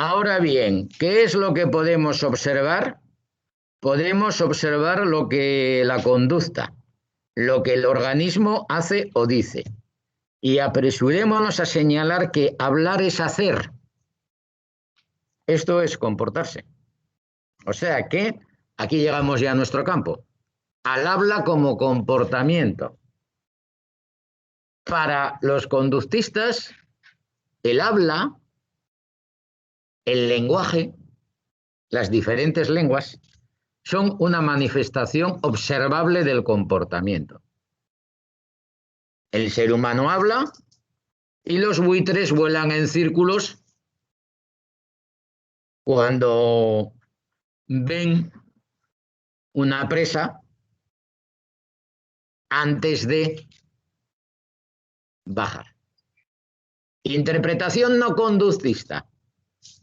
Ahora bien, ¿qué es lo que podemos observar? Podemos observar lo que la conducta, lo que el organismo hace o dice. Y apresurémonos a señalar que hablar es hacer. Esto es comportarse. O sea que aquí llegamos ya a nuestro campo. Al habla como comportamiento. Para los conductistas, el habla, el lenguaje, las diferentes lenguas, son una manifestación observable del comportamiento. El ser humano habla y los buitres vuelan en círculos cuando ven una presa antes de bajar. Interpretación no conductista.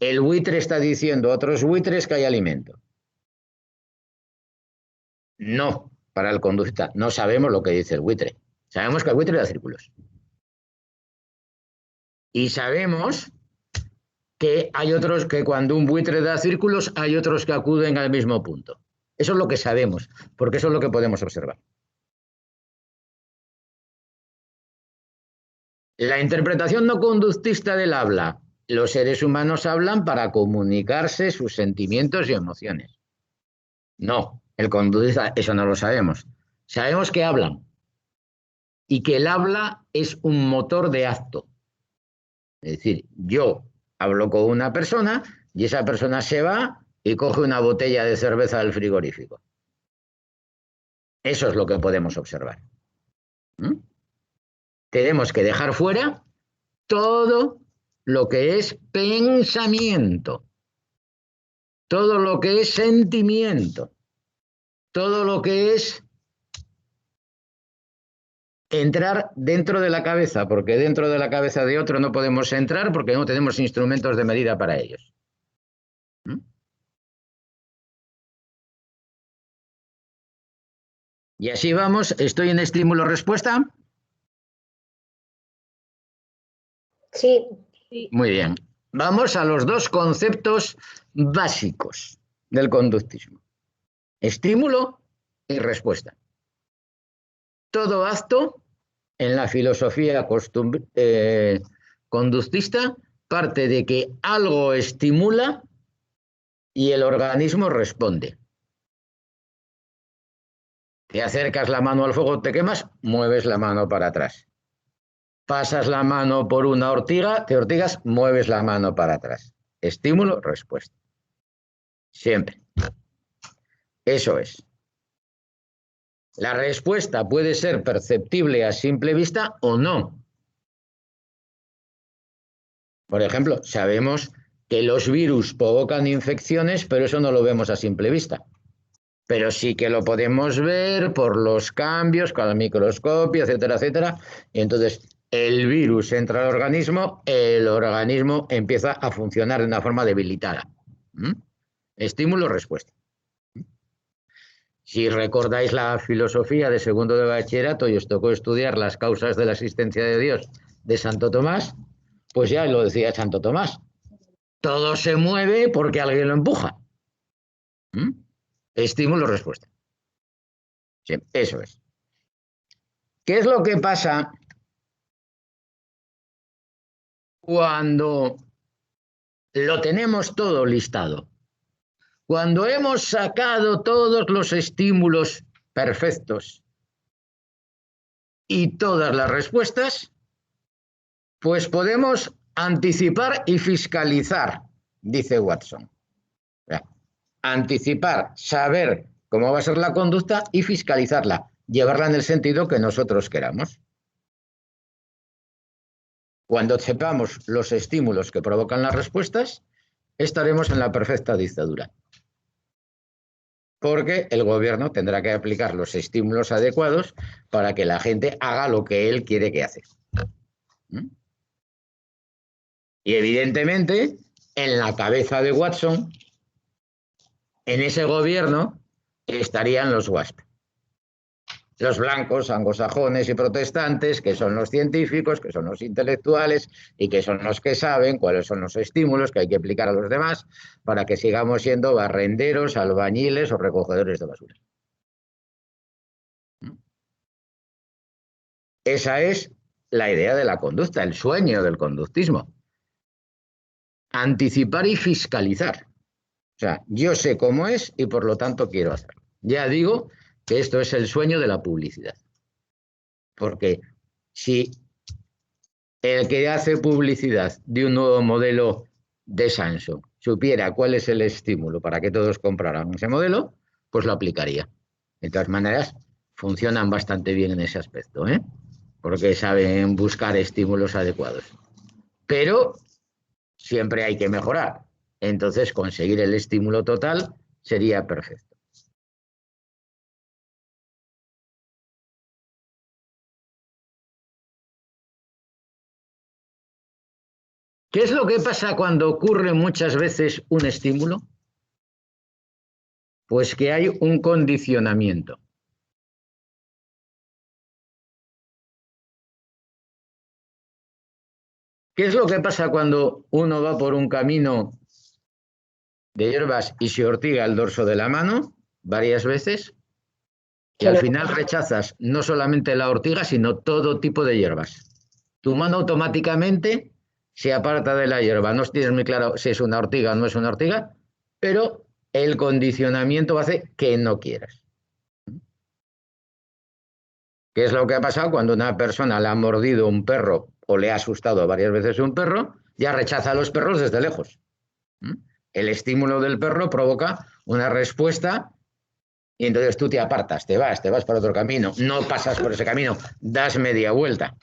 El buitre está diciendo a otros buitres que hay alimento. No, para el conductista. No sabemos lo que dice el buitre. Sabemos que el buitre da círculos. Y sabemos que hay otros que cuando un buitre da círculos, hay otros que acuden al mismo punto. Eso es lo que sabemos, porque eso es lo que podemos observar. La interpretación no conductista del habla. Los seres humanos hablan para comunicarse sus sentimientos y emociones. No, el conductista, eso no lo sabemos. Sabemos que hablan y que el habla es un motor de acto. Es decir, yo hablo con una persona y esa persona se va y coge una botella de cerveza del frigorífico. Eso es lo que podemos observar. Tenemos que dejar fuera todo lo que es pensamiento, todo lo que es sentimiento, todo lo que es entrar dentro de la cabeza, porque dentro de la cabeza de otro no podemos entrar porque no tenemos instrumentos de medida para ellos. Y así vamos, estoy en estímulo-respuesta. Sí. Muy bien. Vamos a los dos conceptos básicos del conductismo. Estímulo y respuesta. Todo acto en la filosofía conductista parte de que algo estimula y el organismo responde. Te acercas la mano al fuego, te quemas, mueves la mano para atrás. Pasas la mano por una ortiga, te ortigas, mueves la mano para atrás. Estímulo, respuesta. Siempre. Eso es. La respuesta puede ser perceptible a simple vista o no. Por ejemplo, sabemos que los virus provocan infecciones, pero eso no lo vemos a simple vista. Pero sí que lo podemos ver por los cambios con el microscopio, etcétera, etcétera. Y entonces el virus entra al organismo, el organismo empieza a funcionar de una forma debilitada. Estímulo-respuesta. Si recordáis la filosofía de segundo de bachillerato y os tocó estudiar las causas de la existencia de Dios de Santo Tomás, pues ya lo decía Santo Tomás. Todo se mueve porque alguien lo empuja. Estímulo-respuesta. Sí, eso es. ¿Qué es lo que pasa cuando lo tenemos todo listado? Cuando hemos sacado todos los estímulos perfectos y todas las respuestas, pues podemos anticipar y fiscalizar, dice Watson. Anticipar, saber cómo va a ser la conducta y fiscalizarla, llevarla en el sentido que nosotros queramos. Cuando sepamos los estímulos que provocan las respuestas, estaremos en la perfecta dictadura. Porque el gobierno tendrá que aplicar los estímulos adecuados para que la gente haga lo que él quiere que hace. Y evidentemente, en la cabeza de Watson, en ese gobierno, estarían los WASP. Los blancos, anglosajones y protestantes, que son los científicos, que son los intelectuales y que son los que saben cuáles son los estímulos que hay que aplicar a los demás para que sigamos siendo barrenderos, albañiles o recogedores de basura. Esa es la idea de la conducta, el sueño del conductismo. Anticipar y fiscalizar. O sea, yo sé cómo es y por lo tanto quiero hacerlo. Ya digo que esto es el sueño de la publicidad. Porque si el que hace publicidad de un nuevo modelo de Samsung supiera cuál es el estímulo para que todos compraran ese modelo, pues lo aplicaría. De todas maneras, funcionan bastante bien en ese aspecto, ¿eh? Porque saben buscar estímulos adecuados. Pero siempre hay que mejorar. Entonces, conseguir el estímulo total sería perfecto. ¿Qué es lo que pasa cuando ocurre muchas veces un estímulo? Pues que hay un condicionamiento. ¿Qué es lo que pasa cuando uno va por un camino de hierbas y se ortiga el dorso de la mano varias veces? Y al final rechazas no solamente la ortiga, sino todo tipo de hierbas. Tu mano automáticamente se aparta de la hierba. No tienes muy claro si es una ortiga o no es una ortiga, pero el condicionamiento hace que no quieras. ¿Qué es lo que ha pasado cuando una persona le ha mordido un perro o le ha asustado varias veces un perro? Ya rechaza a los perros desde lejos. El estímulo del perro provoca una respuesta y entonces tú te apartas, te vas por otro camino, no pasas por ese camino, das media vuelta.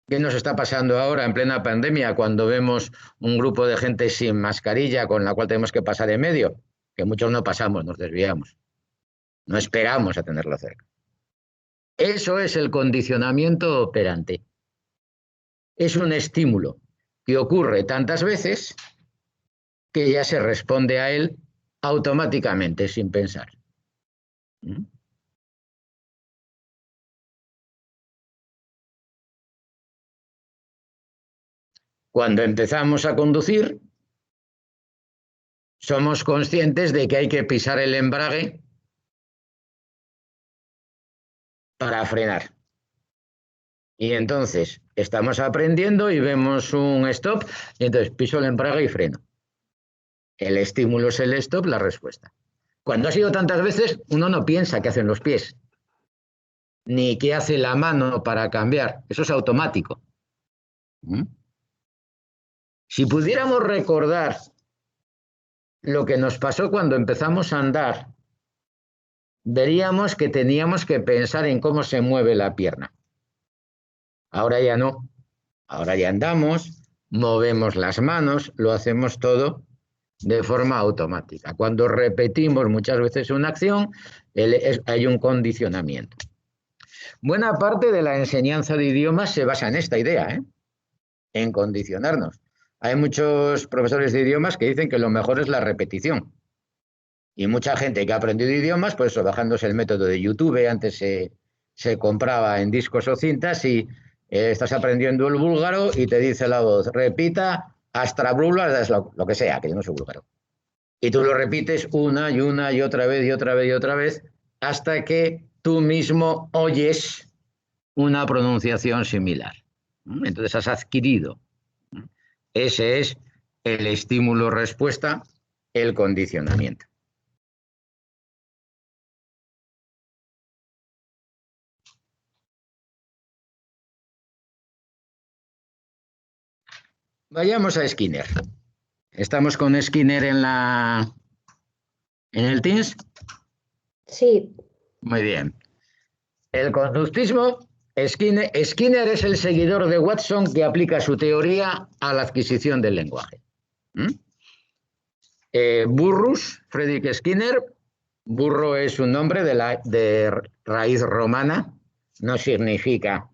¿Qué nos está pasando ahora en plena pandemia cuando vemos un grupo de gente sin mascarilla con la cual tenemos que pasar en medio? Que muchos no pasamos, nos desviamos. No esperamos a tenerlo cerca. Eso es el condicionamiento operante. Es un estímulo que ocurre tantas veces que ya se responde a él automáticamente, sin pensar. Cuando empezamos a conducir, somos conscientes de que hay que pisar el embrague para frenar. Y entonces estamos aprendiendo y vemos un stop, y entonces piso el embrague y freno. El estímulo es el stop, la respuesta. Cuando ha sido tantas veces, uno no piensa qué hacen los pies, ni qué hace la mano para cambiar. Eso es automático. Si pudiéramos recordar lo que nos pasó cuando empezamos a andar, veríamos que teníamos que pensar en cómo se mueve la pierna. Ahora ya no. Ahora ya andamos, movemos las manos, lo hacemos todo de forma automática. Cuando repetimos muchas veces una acción, hay un condicionamiento. Buena parte de la enseñanza de idiomas se basa en esta idea, en condicionarnos. Hay muchos profesores de idiomas que dicen que lo mejor es la repetición. Y mucha gente que ha aprendido idiomas, pues bajándose el método de YouTube, antes se compraba en discos o cintas y estás aprendiendo el búlgaro y te dice la voz, repita hasta búlgara, lo que sea, que yo no soy búlgaro. Y tú lo repites una y otra vez y otra vez y otra vez hasta que tú mismo oyes una pronunciación similar. Entonces has adquirido. Ese es el estímulo-respuesta, el condicionamiento. Vayamos a Skinner. ¿Estamos con Skinner en el Teams? Sí. Muy bien. El conductismo, Skinner es el seguidor de Watson que aplica su teoría a la adquisición del lenguaje. Burrus, Friedrich Skinner, burro es un nombre de raíz romana, no significa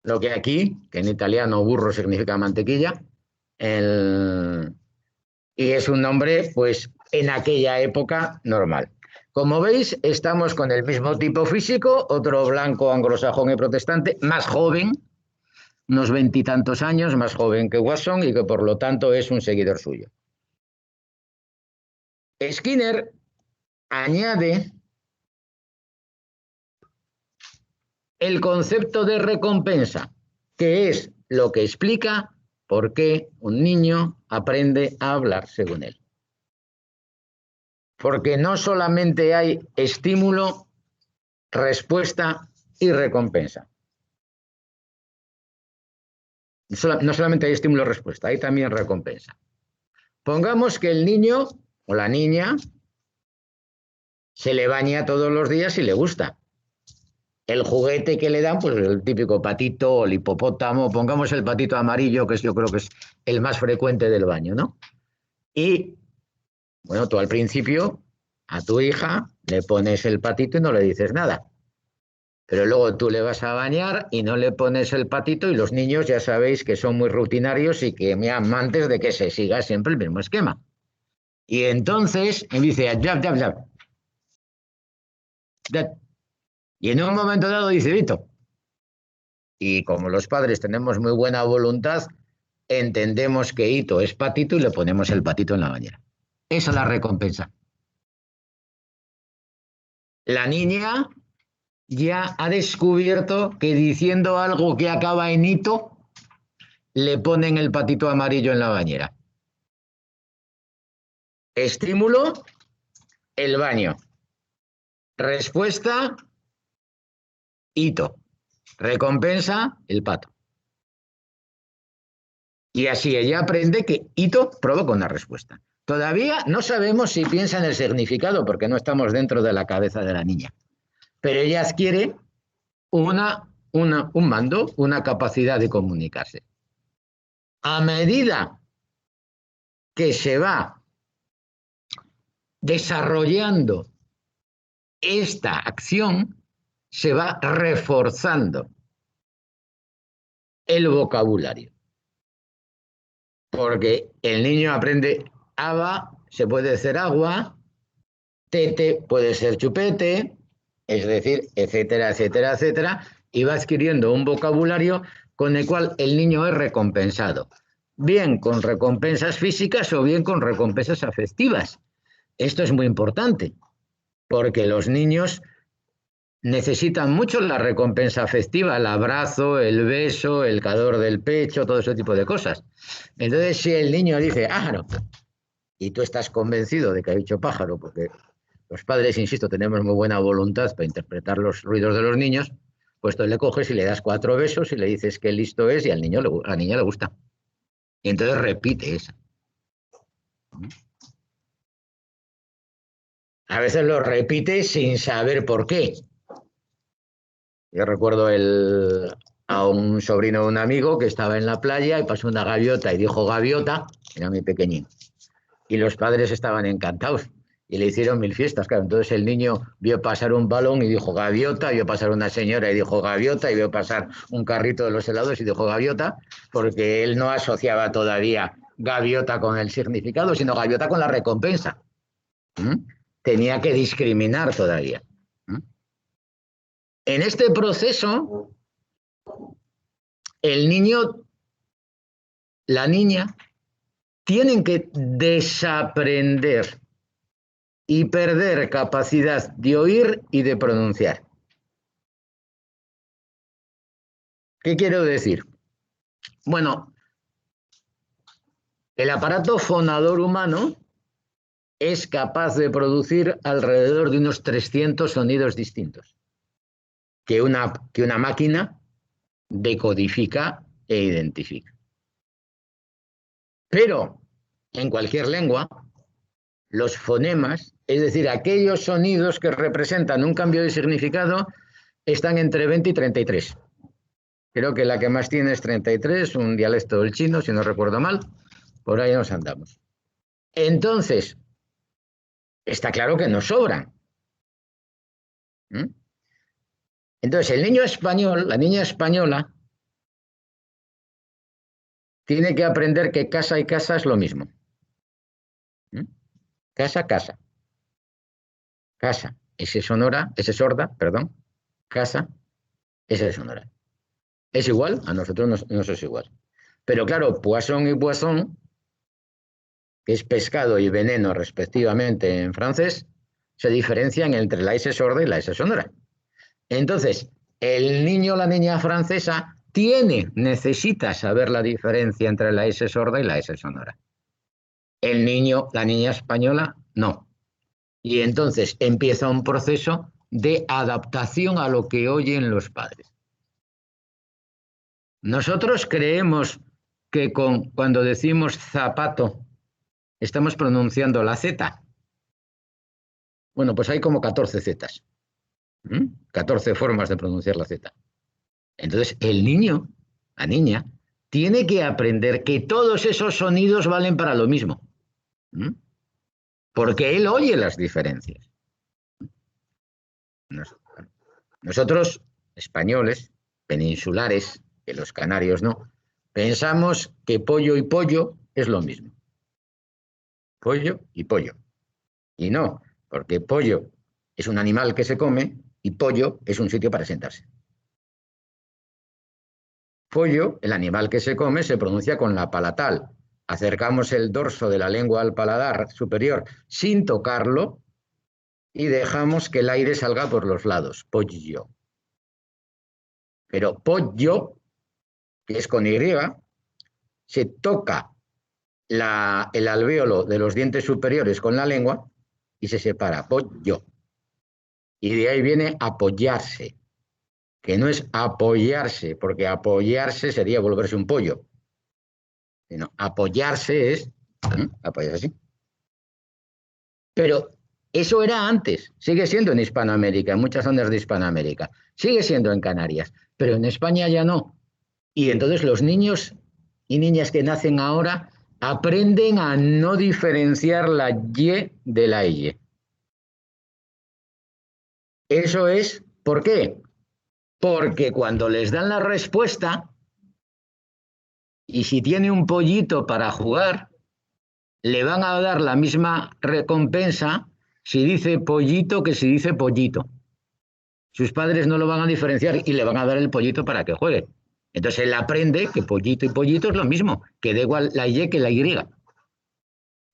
lo que aquí, que en italiano burro significa mantequilla, y es un nombre, pues, en aquella época normal. Como veis, estamos con el mismo tipo físico, otro blanco, anglosajón y protestante, más joven, unos 20 y tantos años, más joven que Watson y que por lo tanto es un seguidor suyo. Skinner añade el concepto de recompensa, que es lo que explica por qué un niño aprende a hablar según él. Porque no solamente hay estímulo, respuesta y recompensa. No solamente hay estímulo-respuesta, hay también recompensa. Pongamos que el niño o la niña se le baña todos los días y le gusta. El juguete que le dan, pues el típico patito o el hipopótamo, pongamos el patito amarillo, que yo creo que es el más frecuente del baño, ¿no? Y, bueno, tú al principio a tu hija le pones el patito y no le dices nada. Pero luego tú le vas a bañar y no le pones el patito y los niños ya sabéis que son muy rutinarios y que me amantes de que se siga siempre el mismo esquema. Y entonces me dice, jab, jab, jab. Y en un momento dado dice, Vito. Y como los padres tenemos muy buena voluntad, entendemos que Hito es patito y le ponemos el patito en la bañera. Esa es la recompensa. La niña ya ha descubierto que diciendo algo que acaba en Hito, le ponen el patito amarillo en la bañera. Estímulo, el baño. Respuesta, Hito. Recompensa, el pato. Y así ella aprende que Hito provoca una respuesta. Todavía no sabemos si piensa en el significado porque no estamos dentro de la cabeza de la niña. Pero ella adquiere un mando, una capacidad de comunicarse. A medida que se va desarrollando esta acción, se va reforzando el vocabulario. Porque el niño aprende aba, se puede decir agua, tete puede ser chupete, es decir, etcétera, etcétera, etcétera, y va adquiriendo un vocabulario con el cual el niño es recompensado, bien con recompensas físicas o bien con recompensas afectivas. Esto es muy importante, porque los niños necesitan mucho la recompensa afectiva, el abrazo, el beso, el calor del pecho, todo ese tipo de cosas. Entonces, si el niño dice, pájaro, y tú estás convencido de que ha dicho pájaro, porque los padres, insisto, tenemos muy buena voluntad para interpretar los ruidos de los niños, pues tú le coges y le das 4 besos y le dices qué listo es y al niño a la niña le gusta. Y entonces repite eso. A veces lo repite sin saber por qué. Yo recuerdo a un sobrino de un amigo que estaba en la playa y pasó una gaviota y dijo gaviota, era muy pequeñín. Y los padres estaban encantados y le hicieron 1000 fiestas. Claro, entonces el niño vio pasar un balón y dijo gaviota, vio pasar una señora y dijo gaviota, y vio pasar un carrito de los helados y dijo gaviota, porque él no asociaba todavía gaviota con el significado, sino gaviota con la recompensa. ¿Mm? Tenía que discriminar todavía. ¿Mm? En este proceso, el niño, la niña, tienen que desaprender y perder capacidad de oír y de pronunciar. ¿Qué quiero decir? Bueno, el aparato fonador humano es capaz de producir alrededor de unos 300 sonidos distintos que una máquina decodifica e identifica. Pero en cualquier lengua, los fonemas, es decir, aquellos sonidos que representan un cambio de significado, están entre 20 y 33. Creo que la que más tiene es 33, un dialecto del chino, si no recuerdo mal. Por ahí nos andamos. Entonces, está claro que nos sobran. ¿Mm? Entonces, el niño español, la niña española, tiene que aprender que casa y casa es lo mismo. ¿Mm? Casa, casa. Casa, S sonora, S sorda, perdón. Casa, S sonora. ¿Es igual? A nosotros no es igual. Pero claro, poisson y boisson, que es pescado y veneno respectivamente en francés, se diferencian entre la S sorda y la S sonora. Entonces, el niño o la niña francesa necesita saber la diferencia entre la S sorda y la S sonora. El niño, la niña española, no. Y entonces empieza un proceso de adaptación a lo que oyen los padres. Nosotros creemos que cuando decimos zapato estamos pronunciando la Z. Bueno, pues hay como 14 Zetas. 14 formas de pronunciar la Z. Entonces, el niño, la niña, tiene que aprender que todos esos sonidos valen para lo mismo. Porque él oye las diferencias. Nosotros, españoles, peninsulares, que los canarios no, pensamos que pollo y pollo es lo mismo. Pollo y pollo. Y no, porque pollo es un animal que se come y pollo es un sitio para sentarse. Pollo, el animal que se come, se pronuncia con la palatal. Acercamos el dorso de la lengua al paladar superior sin tocarlo y dejamos que el aire salga por los lados. Pollo. Pero pollo, que es con Y, se toca el alvéolo de los dientes superiores con la lengua y se separa. Pollo. Y de ahí viene apoyarse, que no es apoyarse, porque apoyarse sería volverse un pollo. Sino apoyarse es apoyarse así. Pero eso era antes, sigue siendo en Hispanoamérica, en muchas zonas de Hispanoamérica, sigue siendo en Canarias, pero en España ya no. Y entonces los niños y niñas que nacen ahora aprenden a no diferenciar la Y de la Y. Eso es, ¿por qué? Porque cuando les dan la respuesta, y si tiene un pollito para jugar, le van a dar la misma recompensa si dice pollito que si dice pollito. Sus padres no lo van a diferenciar y le van a dar el pollito para que juegue. Entonces él aprende que pollito y pollito es lo mismo, que da igual la Y que la Y.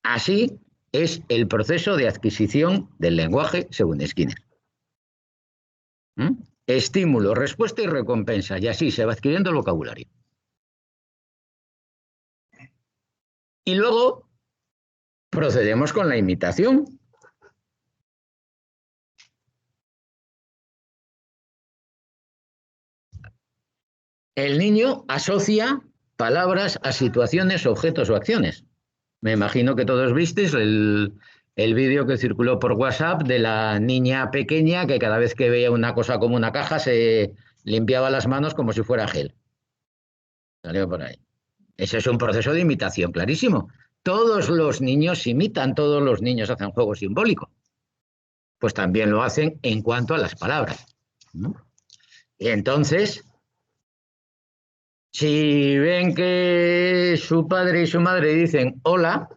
Así es el proceso de adquisición del lenguaje según Skinner. Estímulo, respuesta y recompensa, y así se va adquiriendo el vocabulario. Y luego procedemos con la imitación. El niño asocia palabras a situaciones, objetos o acciones. Me imagino que todos visteis el vídeo que circuló por WhatsApp de la niña pequeña que cada vez que veía una cosa como una caja se limpiaba las manos como si fuera gel. Salió por ahí. Ese es un proceso de imitación clarísimo. Todos los niños imitan, todos los niños hacen juego simbólico. Pues también lo hacen en cuanto a las palabras. Y entonces, si ven que su padre y su madre dicen hola,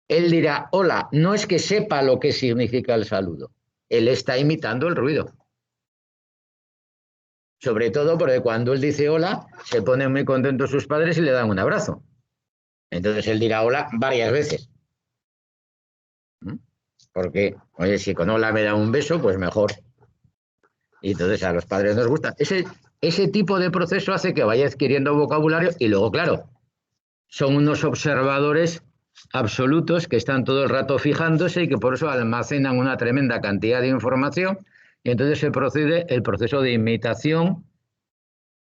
él dirá hola. No es que sepa lo que significa el saludo. Él está imitando el ruido. Sobre todo porque cuando él dice hola, se ponen muy contentos sus padres y le dan un abrazo. Entonces él dirá hola varias veces. Porque, oye, si con hola me da un beso, pues mejor. Y entonces a los padres nos gusta. Ese tipo de proceso hace que vaya adquiriendo vocabulario y luego, claro, son unos observadores absolutos que están todo el rato fijándose y que por eso almacenan una tremenda cantidad de información y entonces se procede el proceso de imitación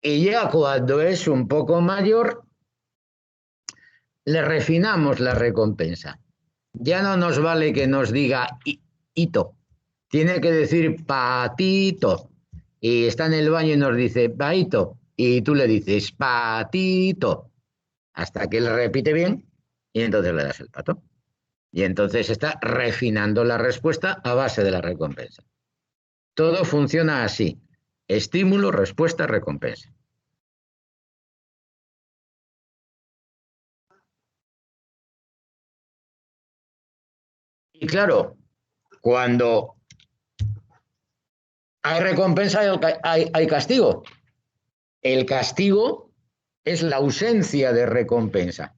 y ya cuando es un poco mayor le refinamos la recompensa. Ya no nos vale que nos diga hito, tiene que decir patito y está en el baño y nos dice paito y tú le dices patito hasta que él repite bien y entonces le das el pato. Y entonces está refinando la respuesta a base de la recompensa. Todo funciona así. Estímulo, respuesta, recompensa. Y claro, cuando Hay recompensa y hay castigo. El castigo es la ausencia de recompensa.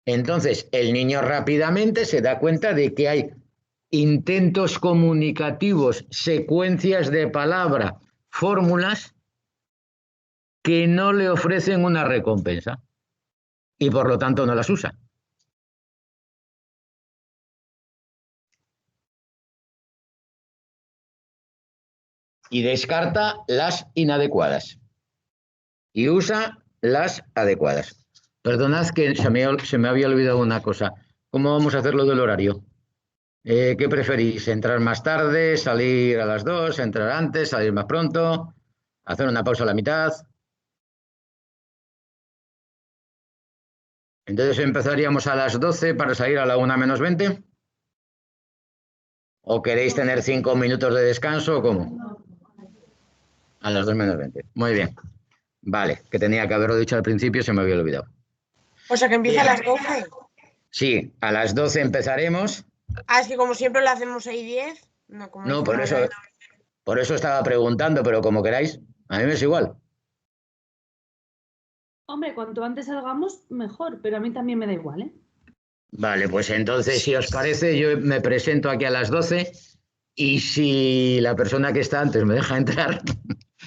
Entonces, el niño rápidamente se da cuenta de que hay intentos comunicativos, secuencias de palabra, fórmulas que no le ofrecen una recompensa y por lo tanto no las usa. Y descarta las inadecuadas y usa las adecuadas. Perdonad que se me había olvidado una cosa. ¿Cómo vamos a hacer lo del horario? ¿Qué preferís? ¿Entrar más tarde, salir a las 2, entrar antes, salir más pronto, hacer una pausa a la mitad? Entonces empezaríamos a las 12 para salir a la 1 menos 20. ¿O queréis tener 5 minutos de descanso o cómo? A las 2 menos 20. Muy bien. Vale, que tenía que haberlo dicho al principio, se me había olvidado. O sea, que empieza a las 12. Sí, a las 12 empezaremos. Ah, es que como siempre lo hacemos 6:10. No, como No, hicimos ahí. por eso estaba preguntando, pero como queráis, a mí me es igual. Hombre, cuanto antes salgamos, mejor, pero a mí también me da igual, ¿eh? Vale, pues entonces, si os parece, yo me presento aquí a las 12 y si la persona que está antes me deja entrar,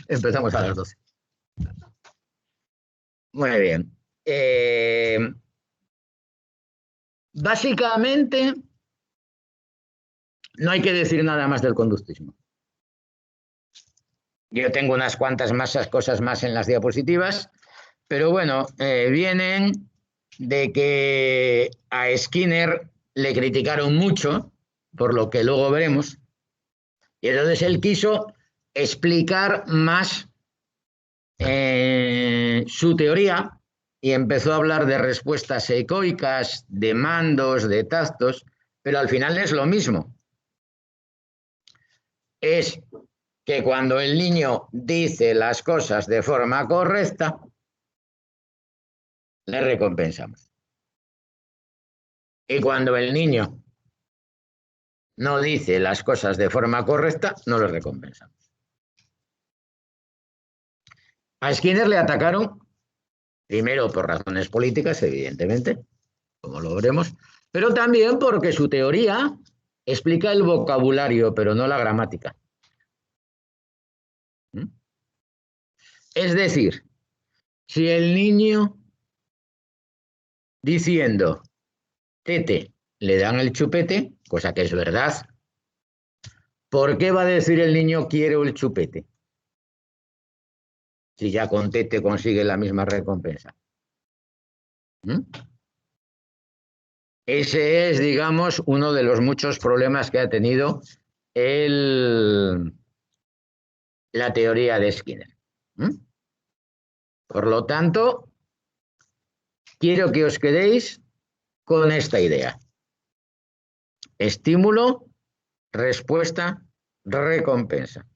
empezamos a las 12. Muy bien. Básicamente, no hay que decir nada más del conductismo. Yo tengo unas cuantas cosas más en las diapositivas, pero bueno, vienen de que a Skinner le criticaron mucho, por lo que luego veremos, y entonces él quiso explicar más su teoría y empezó a hablar de respuestas ecoicas, de mandos, de tactos, pero al final es lo mismo. Es que cuando el niño dice las cosas de forma correcta, le recompensamos. Y cuando el niño no dice las cosas de forma correcta, no le recompensamos. A Skinner le atacaron, primero por razones políticas, evidentemente, como lo veremos, pero también porque su teoría explica el vocabulario, pero no la gramática. Es decir, si el niño diciendo tete le dan el chupete, cosa que es verdad, ¿por qué va a decir el niño quiero el chupete? Si ya con tete consigue la misma recompensa. Ese es, digamos, uno de los muchos problemas que ha tenido la teoría de Skinner. Por lo tanto, quiero que os quedéis con esta idea. Estímulo, respuesta, recompensa.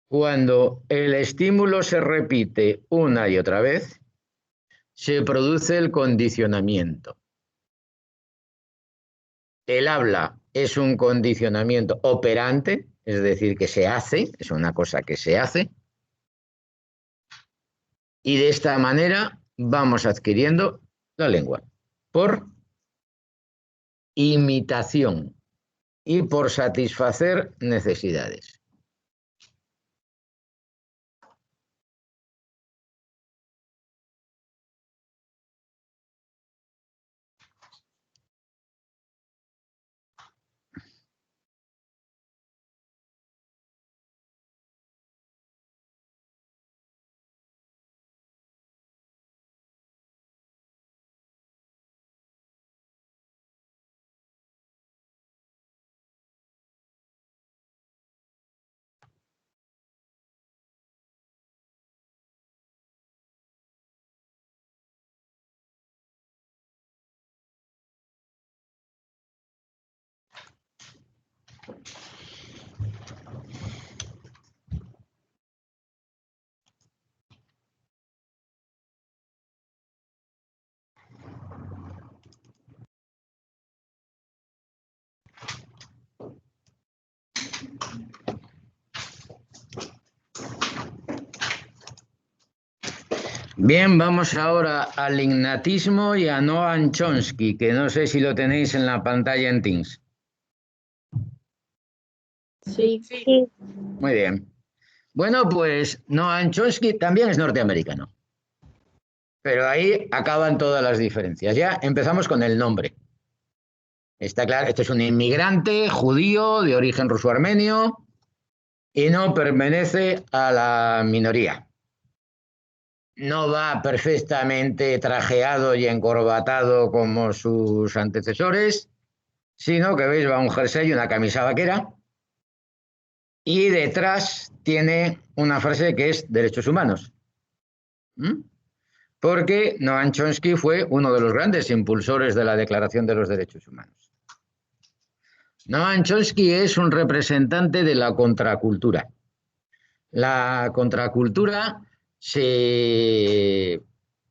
Cuando el estímulo se repite una y otra vez, se produce el condicionamiento. El habla es un condicionamiento operante, es decir, que se hace, es una cosa que se hace, y de esta manera vamos adquiriendo la lengua por imitación y por satisfacer necesidades. Bien, vamos ahora al ignatismo y a Noam Chomsky, que no sé si lo tenéis en la pantalla en Teams. Sí. Sí. Muy bien. Bueno, pues Noam Chomsky también es norteamericano. Pero ahí acaban todas las diferencias. Ya empezamos con el nombre. Está claro, este es un inmigrante judío de origen ruso-armenio y no pertenece a la minoría. No va perfectamente trajeado y encorbatado como sus antecesores, sino que veis, va un jersey y una camisa vaquera. Y detrás tiene una frase que es derechos humanos. Porque Noam Chomsky fue uno de los grandes impulsores de la Declaración de los Derechos Humanos. Noam Chomsky es un representante de la contracultura. La contracultura se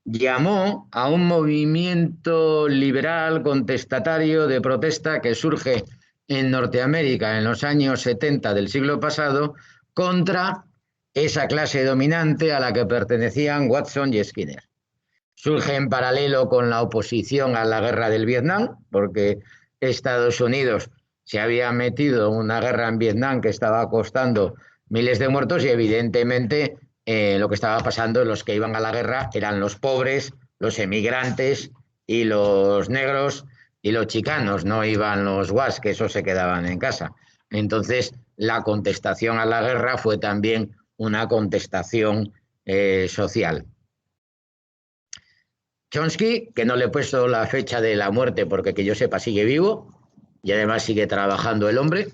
llamó a un movimiento liberal contestatario de protesta que surge en Norteamérica en los años 70 del siglo pasado contra esa clase dominante a la que pertenecían Watson y Skinner. Surge en paralelo con la oposición a la guerra del Vietnam, porque Estados Unidos se había metido en una guerra en Vietnam que estaba costando miles de muertos y evidentemente lo que estaba pasando, los que iban a la guerra eran los pobres, los emigrantes y los negros y los chicanos, no iban los guas, que esos se quedaban en casa. Entonces, la contestación a la guerra fue también una contestación social. Chomsky, que no le he puesto la fecha de la muerte porque que yo sepa sigue vivo y además sigue trabajando el hombre.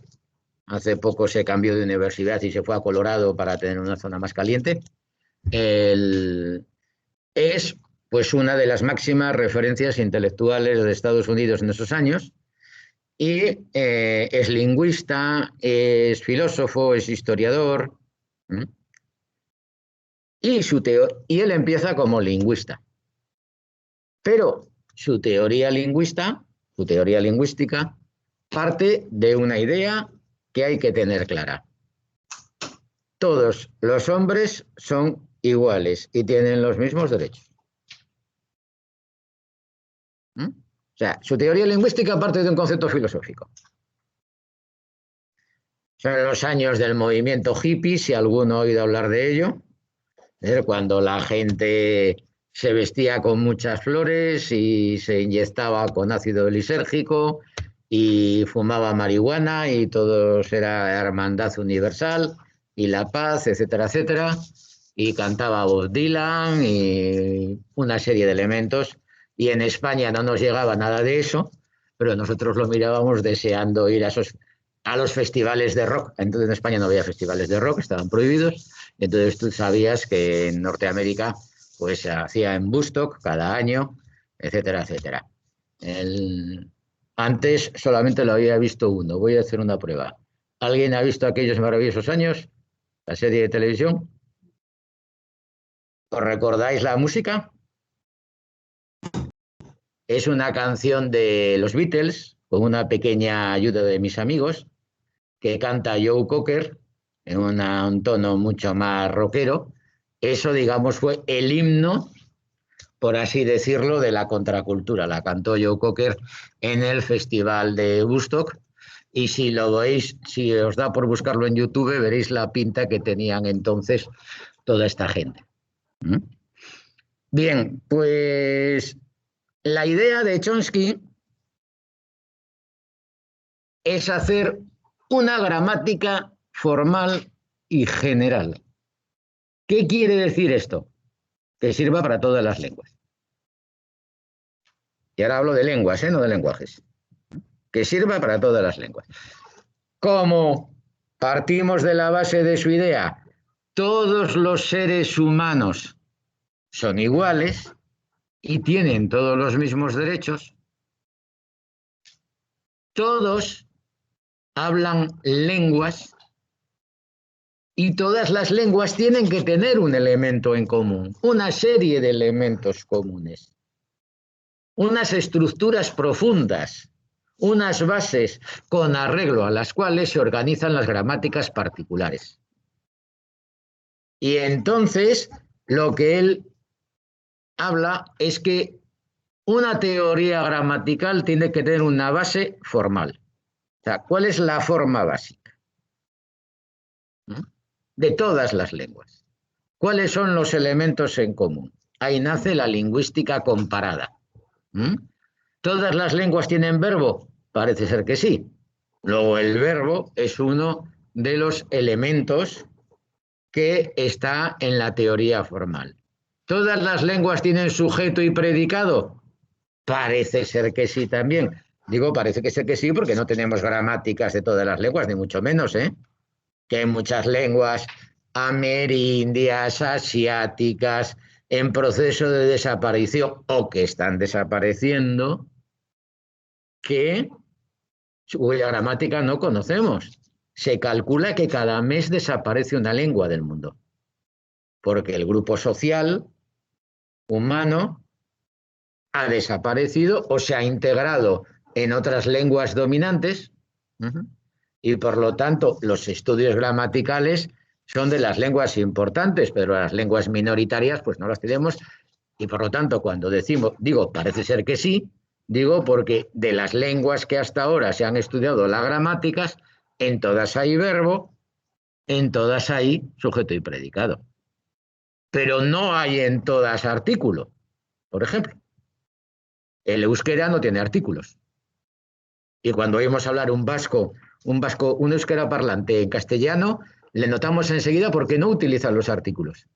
Hace poco se cambió de universidad y se fue a Colorado para tener una zona más caliente. Es pues una de las máximas referencias intelectuales de Estados Unidos en esos años y es lingüista, es filósofo, es historiador. Y él empieza como lingüista. Pero su teoría lingüística, parte de una idea que hay que tener clara. Todos los hombres son iguales y tienen los mismos derechos. O sea, su teoría lingüística parte de un concepto filosófico. Son los años del movimiento hippie, si alguno ha oído hablar de ello, cuando la gente se vestía con muchas flores y se inyectaba con ácido lisérgico y fumaba marihuana y todo era hermandad universal y la paz, etcétera, etcétera. Y cantaba Bob Dylan y una serie de elementos. Y en España no nos llegaba nada de eso, pero nosotros lo mirábamos deseando ir a los festivales de rock. Entonces en España no había festivales de rock, estaban prohibidos. Entonces tú sabías que en Norteamérica pues se hacía en Woodstock cada año, etcétera, etcétera. Antes solamente lo había visto uno. Voy a hacer una prueba. ¿Alguien ha visto aquellos maravillosos años? La serie de televisión. ¿Os recordáis la música? Es una canción de los Beatles, con una pequeña ayuda de mis amigos, que canta Joe Cocker en un tono mucho más rockero. Eso, digamos, fue el himno, por así decirlo, de la contracultura. La cantó Joe Cocker en el Festival de Woodstock. Y si lo veis, si os da por buscarlo en YouTube, veréis la pinta que tenían entonces toda esta gente. Bien, pues la idea de Chomsky es hacer una gramática formal y general. ¿Qué quiere decir esto? Que sirva para todas las lenguas. Y ahora hablo de lenguas, no de lenguajes. Que sirva para todas las lenguas. Como partimos de la base de su idea, todos los seres humanos son iguales y tienen todos los mismos derechos, todos hablan lenguas y todas las lenguas tienen que tener un elemento en común, una serie de elementos comunes, unas estructuras profundas, unas bases con arreglo a las cuales se organizan las gramáticas particulares. Y entonces lo que él habla es que una teoría gramatical tiene que tener una base formal. O sea, ¿cuál es la forma básica? De todas las lenguas. ¿Cuáles son los elementos en común? Ahí nace la lingüística comparada. ¿Todas las lenguas tienen verbo? Parece ser que sí. Luego el verbo es uno de los elementos que está en la teoría formal. ¿Todas las lenguas tienen sujeto y predicado? Parece ser que sí también. Digo, parece que ser que sí porque no tenemos gramáticas de todas las lenguas, ni mucho menos, ¿eh? Que hay muchas lenguas amerindias, asiáticas, en proceso de desaparición o que están desapareciendo, cuya gramática no conocemos. Se calcula que cada mes desaparece una lengua del mundo, porque el grupo social humano ha desaparecido o se ha integrado en otras lenguas dominantes, y por lo tanto los estudios gramaticales son de las lenguas importantes, pero las lenguas minoritarias pues no las tenemos, y por lo tanto cuando digo parece ser que sí, digo porque de las lenguas que hasta ahora se han estudiado las gramáticas, en todas hay verbo, en todas hay sujeto y predicado, pero no hay en todas artículo. Por ejemplo, el euskera no tiene artículos. Y cuando oímos hablar un euskera parlante en castellano, le notamos enseguida porque no utilizan los artículos.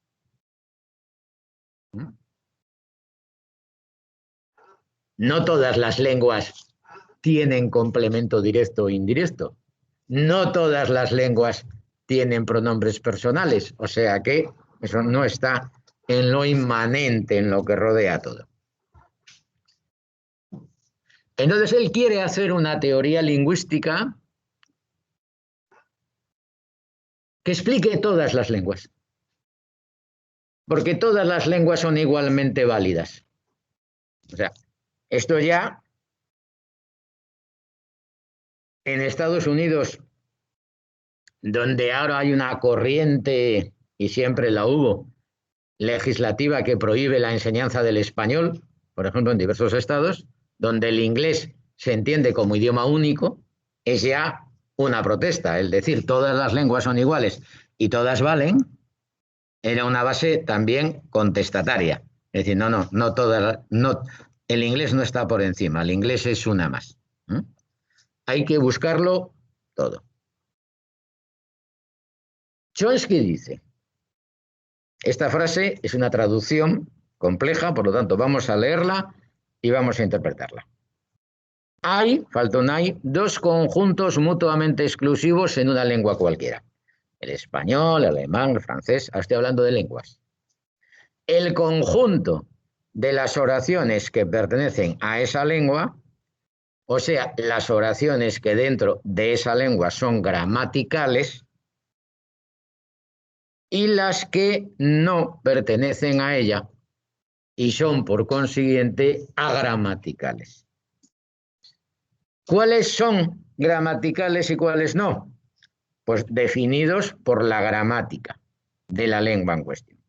No todas las lenguas tienen complemento directo o indirecto. No todas las lenguas tienen pronombres personales. O sea que eso no está en lo inmanente, en lo que rodea todo. Entonces él quiere hacer una teoría lingüística que explique todas las lenguas, porque todas las lenguas son igualmente válidas. O sea, esto ya en Estados Unidos, donde ahora hay una corriente, y siempre la hubo, legislativa que prohíbe la enseñanza del español, por ejemplo, en diversos estados, donde el inglés se entiende como idioma único, es ya una protesta. El decir todas las lenguas son iguales y todas valen, era una base también contestataria. Es decir, no todas, no, el inglés no está por encima, el inglés es una más. Hay que buscarlo todo. Chomsky dice, esta frase es una traducción compleja, por lo tanto vamos a leerla y vamos a interpretarla. Falta un hay, dos conjuntos mutuamente exclusivos en una lengua cualquiera. El español, el alemán, el francés, estoy hablando de lenguas. El conjunto de las oraciones que pertenecen a esa lengua, o sea, las oraciones que dentro de esa lengua son gramaticales, y las que no pertenecen a ella y son, por consiguiente, agramaticales. ¿Cuáles son gramaticales y cuáles no? Pues definidos por la gramática de la lengua en cuestión.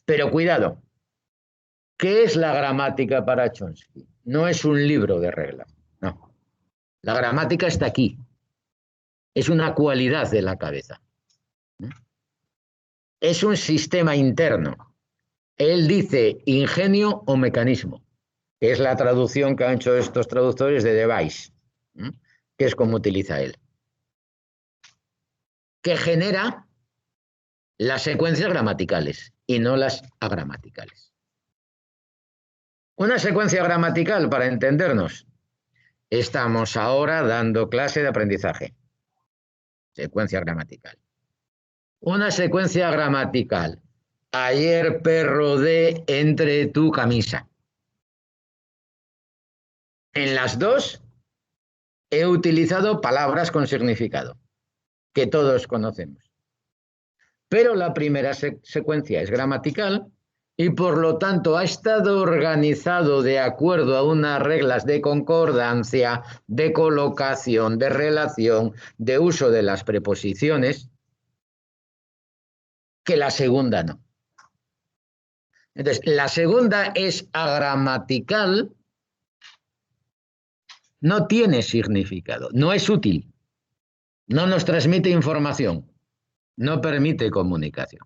Pero cuidado, ¿qué es la gramática para Chomsky? No es un libro de reglas, no. La gramática está aquí. Es una cualidad de la cabeza. Es un sistema interno. Él dice ingenio o mecanismo, que es la traducción que han hecho estos traductores de device, que es como utiliza él, que genera las secuencias gramaticales y no las agramaticales. Una secuencia gramatical, para entendernos, estamos ahora dando clase de aprendizaje. Secuencia gramatical. Una secuencia gramatical. Ayer perro de entre tu camisa. En las dos he utilizado palabras con significado, que todos conocemos. Pero la primera secuencia es gramatical y por lo tanto ha estado organizado de acuerdo a unas reglas de concordancia, de colocación, de relación, de uso de las preposiciones, que la segunda no. Entonces, la segunda es agramatical, no tiene significado, no es útil, no nos transmite información, no permite comunicación.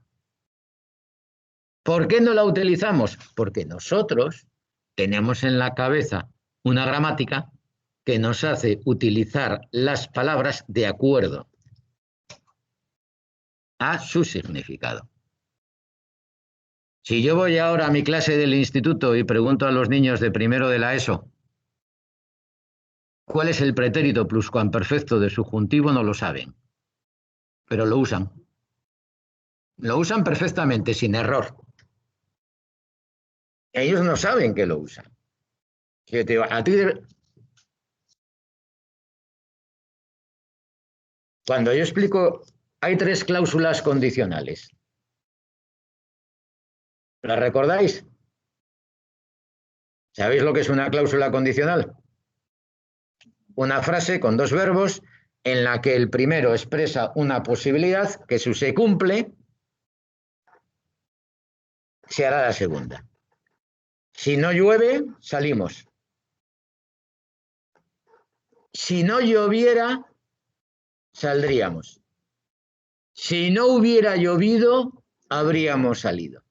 ¿Por qué no la utilizamos? Porque nosotros tenemos en la cabeza una gramática que nos hace utilizar las palabras de acuerdo a su significado. Si yo voy ahora a mi clase del instituto y pregunto a los niños de primero de la ESO cuál es el pretérito pluscuamperfecto de subjuntivo, no lo saben, pero lo usan. Lo usan perfectamente, sin error. Ellos no saben que lo usan. Yo te digo, cuando yo explico, hay 3 cláusulas condicionales. ¿Las recordáis? ¿Sabéis lo que es una cláusula condicional? Una frase con 2 verbos en la que el primero expresa una posibilidad que si se cumple, se hará la segunda. Si no llueve, salimos. Si no lloviera, saldríamos. Si no hubiera llovido, habríamos salido.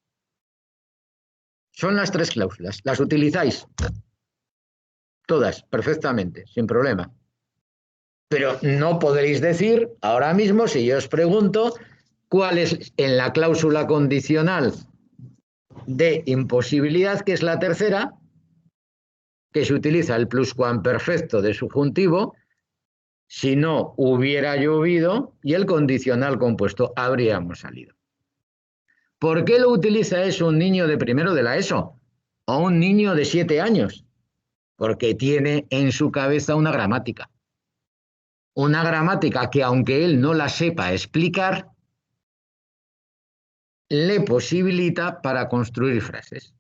Son las 3 cláusulas. ¿Las utilizáis? Todas, perfectamente, sin problema. Pero no podréis decir ahora mismo, si yo os pregunto, cuál es en la cláusula condicional de imposibilidad, que es la tercera, que se utiliza el pluscuamperfecto de subjuntivo, si no hubiera llovido, y el condicional compuesto, habríamos salido. ¿Por qué lo utiliza eso un niño de primero de la ESO o un niño de 7 años? Porque tiene en su cabeza una gramática. Una gramática que, aunque él no la sepa explicar, le posibilita para construir frases.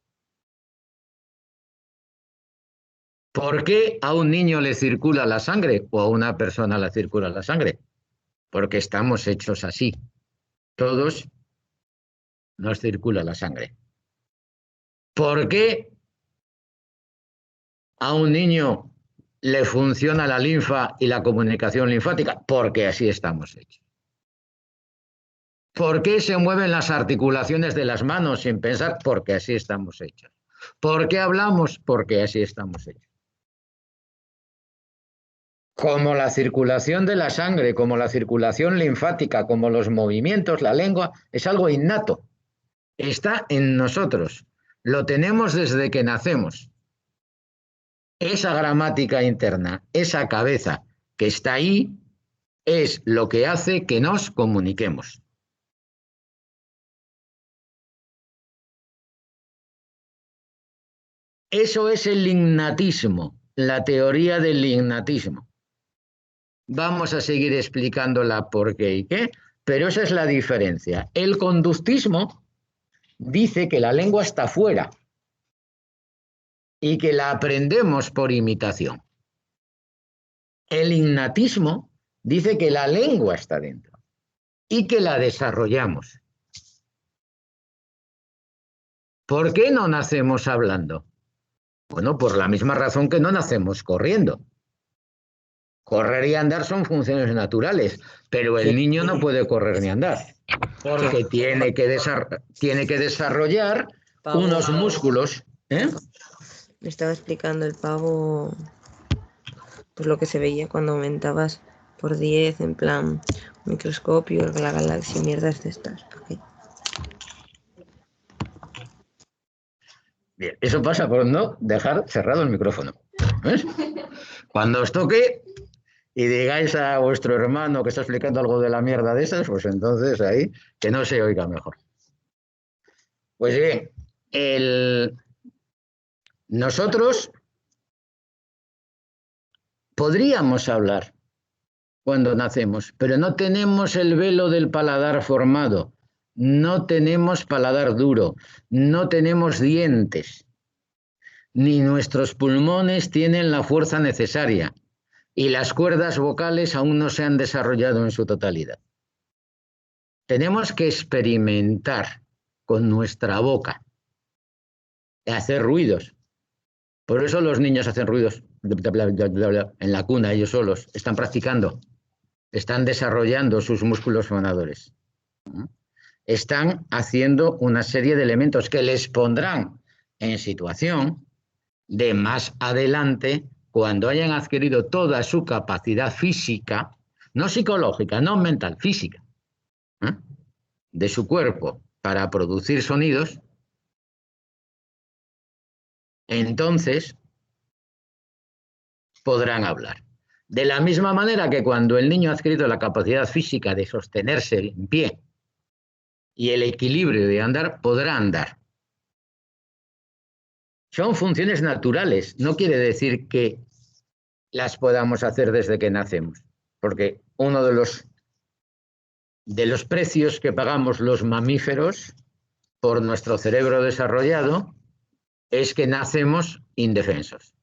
¿Por qué a un niño le circula la sangre o a una persona le circula la sangre? Porque estamos hechos así. Todos nos circula la sangre. ¿Por qué a un niño le funciona la linfa y la comunicación linfática? Porque así estamos hechos. ¿Por qué se mueven las articulaciones de las manos sin pensar? Porque así estamos hechos. ¿Por qué hablamos? Porque así estamos hechos. Como la circulación de la sangre, como la circulación linfática, como los movimientos, la lengua, es algo innato. Está en nosotros. Lo tenemos desde que nacemos. Esa gramática interna, esa cabeza que está ahí, es lo que hace que nos comuniquemos. Eso es el innatismo, la teoría del innatismo. Vamos a seguir explicándola por qué y qué, pero esa es la diferencia. El conductismo dice que la lengua está fuera y que la aprendemos por imitación. El innatismo dice que la lengua está dentro y que la desarrollamos. ¿Por qué no nacemos hablando? Bueno, por la misma razón que no nacemos corriendo. Correr y andar son funciones naturales, pero el niño no puede correr ni andar, porque tiene que desarrollar unos músculos. Me estaba explicando el pavo, pues lo que se veía cuando aumentabas por 10, en plan microscopio, la galaxia, mierdas de estas. Okay. Bien, eso pasa por no dejar cerrado el micrófono. ¿Ves? Cuando os toque y digáis a vuestro hermano que está explicando algo de la mierda de esas, pues entonces ahí que no se oiga mejor. Pues bien, nosotros podríamos hablar cuando nacemos, pero no tenemos el velo del paladar formado, no tenemos paladar duro, no tenemos dientes, ni nuestros pulmones tienen la fuerza necesaria y las cuerdas vocales aún no se han desarrollado en su totalidad. Tenemos que experimentar con nuestra boca hacer ruidos. Por eso los niños hacen ruidos en la cuna, ellos solos. Están practicando. Están desarrollando sus músculos fonadores. Están haciendo una serie de elementos que les pondrán en situación de más adelante, cuando hayan adquirido toda su capacidad física, no psicológica, no mental, física, de su cuerpo para producir sonidos, entonces podrán hablar. De la misma manera que cuando el niño ha adquirido la capacidad física de sostenerse en pie y el equilibrio de andar, podrá andar. Son funciones naturales, no quiere decir que las podamos hacer desde que nacemos, porque uno de los precios que pagamos los mamíferos por nuestro cerebro desarrollado es que nacemos indefensos.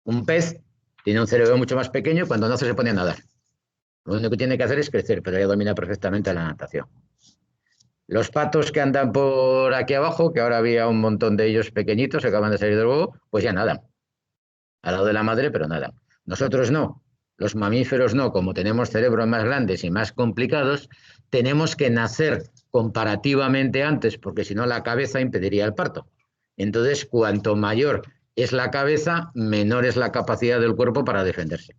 Un pez tiene un cerebro mucho más pequeño y cuando nace se pone a nadar. Lo único que tiene que hacer es crecer, pero ya domina perfectamente la natación. Los patos que andan por aquí abajo, que ahora había un montón de ellos pequeñitos, que acaban de salir del huevo, pues ya nadan. Al lado de la madre, pero nadan. Nosotros no. Los mamíferos no. Como tenemos cerebros más grandes y más complicados, tenemos que nacer comparativamente antes, porque si no la cabeza impediría el parto. Entonces, cuanto mayor es la cabeza, menor es la capacidad del cuerpo para defenderse.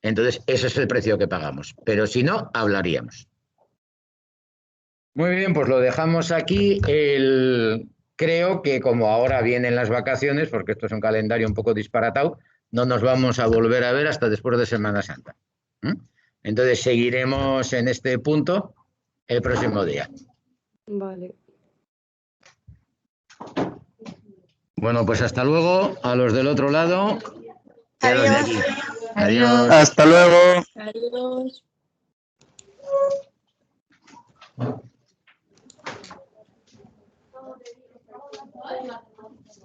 Entonces, ese es el precio que pagamos. Pero si no, hablaríamos. Muy bien, pues lo dejamos aquí. Creo que como ahora vienen las vacaciones, porque esto es un calendario un poco disparatado, no nos vamos a volver a ver hasta después de Semana Santa. Entonces seguiremos en este punto el próximo día. Vale. Bueno, pues hasta luego a los del otro lado. Y a los de aquí. Adiós. Adiós. Hasta luego. Adiós.